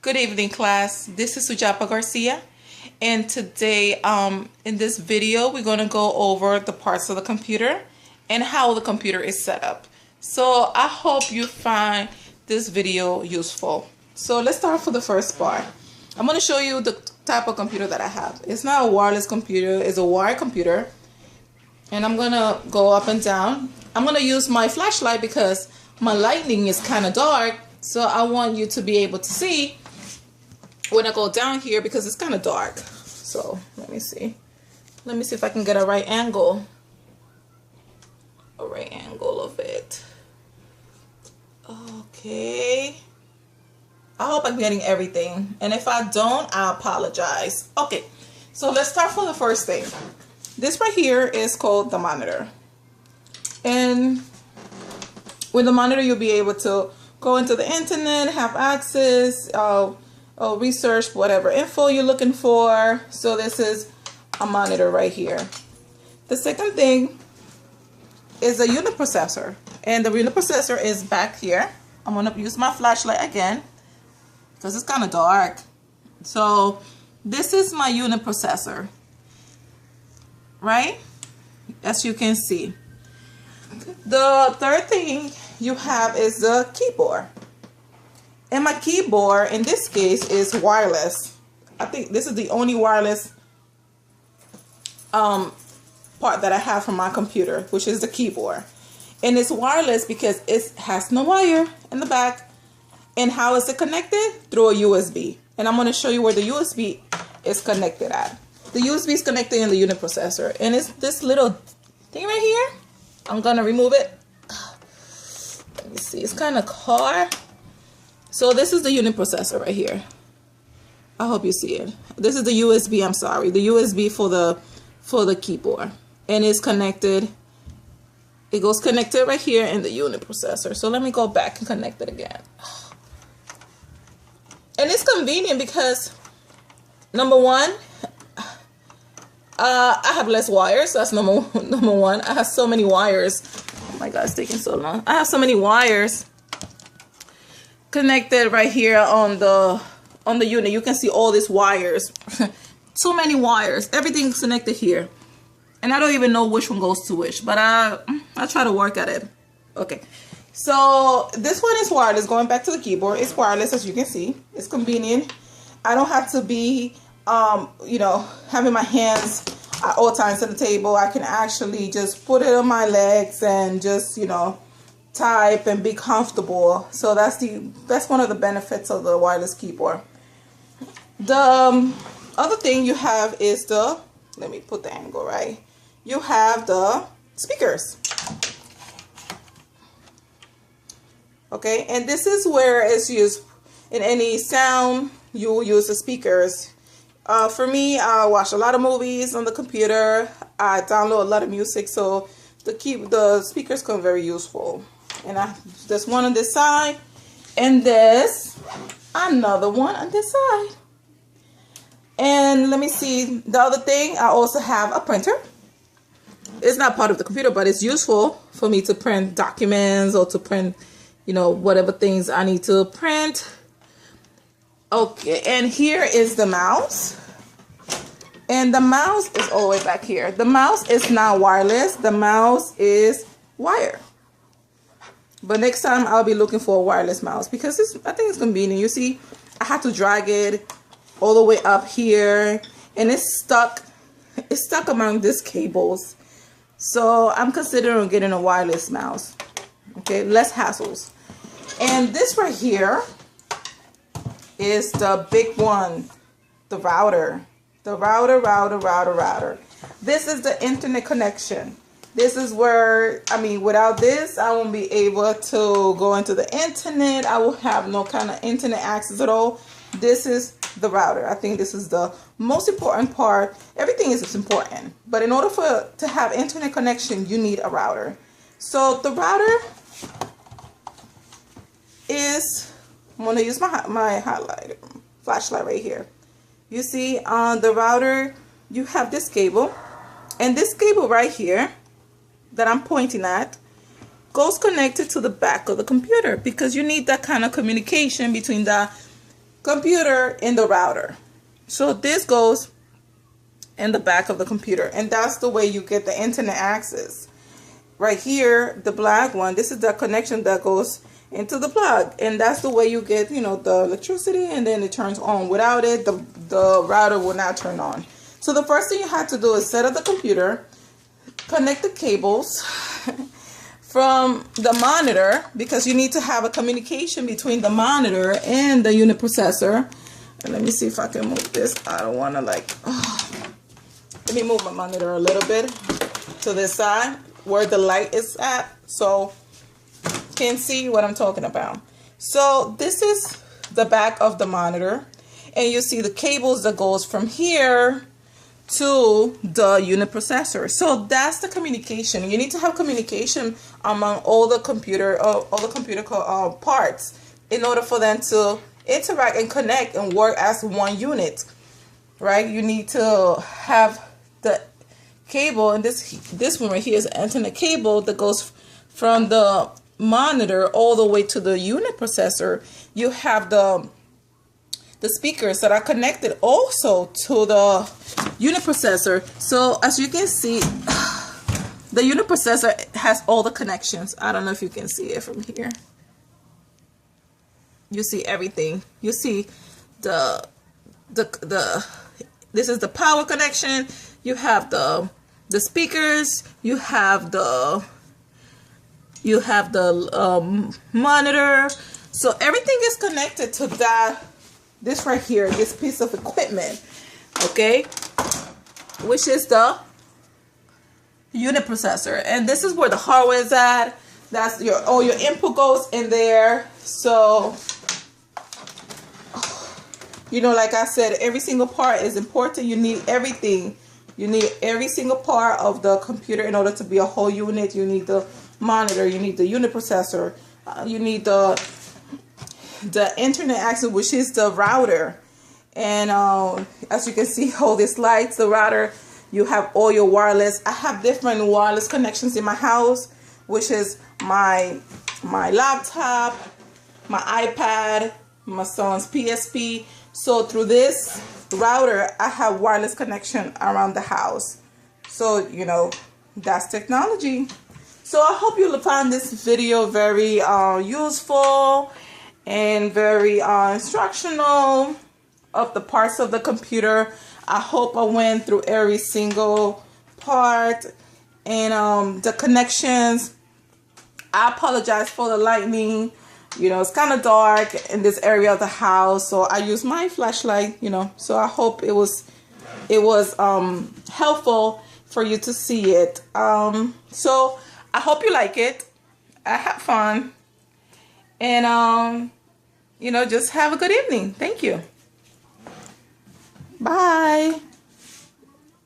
Good evening, class. This is Sujapa Garcia, and today in this video we're going to go over the parts of the computer and how the computer is set up. So I hope you find this video useful. So let's start for the first part. I'm going to show you the type of computer that I have. It's not a wireless computer, it's a wired computer, and I'm going to go up and down. I'm going to use my flashlight because my lighting is kind of dark, so I want you to be able to see when I go down here because it's kind of dark. So let me see if I can get a right angle of it. Okay, I hope I'm getting everything, and if I don't, I apologize. Okay, so let's start from the first thing. This right here is called the monitor, and with the monitor you'll be able to go into the internet, have access, research whatever info you're looking for. So this is a monitor right here. The second thing is a unit processor, and the unit processor is back here. I'm going to use my flashlight again because it's kind of dark. So this is my unit processor, right? As you can see. The third thing you have is the keyboard. And my keyboard in this case is wireless. I think this is the only wireless part that I have from my computer, which is the keyboard. And it's wireless because it has no wire in the back. And how is it connected? Through a USB. And I'm going to show you where the USB is connected at. The USB is connected in the unit processor. And it's this little thing right here. I'm going to remove it. Let me see. It's kind of hard. So this is the unit processor right here. I hope you see it. This is the USB, I'm sorry. The USB for the keyboard. And it's connected. It goes connected right here in the unit processor. So let me go back and connect it again. And it's convenient because, number one, I have less wires. That's number one. I have so many wires. Oh my God, it's taking so long. I have so many wires connected right here on the unit. You can see all these wires. Too many wires. Everything's connected here, and I don't even know which one goes to which, but I try to work at it. Okay, so this one is wireless. Going back to the keyboard, it's wireless, as you can see. It's convenient. I don't have to be having my hands at all times at the table. I can actually just put it on my legs and just type and be comfortable. So that's one of the benefits of the wireless keyboard. The other thing you have is let me put the angle right. You have the speakers. Okay, and this is where it's used in any sound. You will use the speakers. For me, I watch a lot of movies on the computer. I download a lot of music, so the speakers come very useful. And there's one on this side, and there's another one on this side. And let me see, the other thing, I also have a printer. It's not part of the computer, but it's useful for me to print documents or to print, whatever things I need to print. Okay, and here is the mouse. And the mouse is all the way back here. The mouse is not wireless. The mouse is wired. But next time I'll be looking for a wireless mouse because I think it's convenient. You see, I have to drag it all the way up here, and it's stuck. It's stuck among these cables. So I'm considering getting a wireless mouse. Okay, less hassles. And this right here is the big one, the router. The router. This is the internet connection. This is where, without this, I won't be able to go into the internet. I will have no kind of internet access at all. This is the router. I think this is the most important part. Everything is important, but in order to have internet connection, you need a router. So the router is, I'm going to use my flashlight right here. You see on the router, you have this cable, and this cable right here that I'm pointing at goes connected to the back of the computer because you need that kind of communication between the computer in the router. So this goes in the back of the computer, and that's the way you get the internet access. Right here, the black one, this is the connection that goes into the plug, and that's the way you get, you know, the electricity, and then it turns on. Without it, the router will not turn on. So the first thing you have to do is set up the computer, connect the cables from the monitor, because you need to have a communication between the monitor and the unit processor. And let me see if I can move this. I don't want to let me move my monitor a little bit to this side where the light is at, so you can see what I'm talking about. So this is the back of the monitor, and you see the cables that goes from here to the unit processor. So that's the communication. You need to have communication among all the computer parts in order for them to interact and connect and work as one unit, right? You need to have the cable, and this one right here is an Ethernet cable that goes from the monitor all the way to the unit processor. You have the speakers that are connected also to the unit processor. So as you can see, the unit processor has all the connections. I don't know if you can see it from here. You see everything. You see this is the power connection. You have the speakers. You have the monitor. So everything is connected to this right here, this piece of equipment, okay, which is the unit processor. And this is where the hardware is at. That's all your input goes in there. So, you know, like I said, every single part is important. You need everything. You need every single part of the computer in order to be a whole unit. You need the monitor. You need the unit processor. You need the internet access, which is the router. And as you can see, all these lights, the router, you have all your wireless. I have different wireless connections in my house, which is my laptop, my iPad, my son's PSP. So through this router, I have wireless connection around the house. So, you know, that's technology. So I hope you find this video very useful and very instructional of the parts of the computer. I hope I went through every single part and the connections. I apologize for the lightning. You know, it's kind of dark in this area of the house, so I use my flashlight, you know. So I hope it was helpful for you to see it. So I hope you like it. I had fun. And you know, just have a good evening. Thank you. Bye.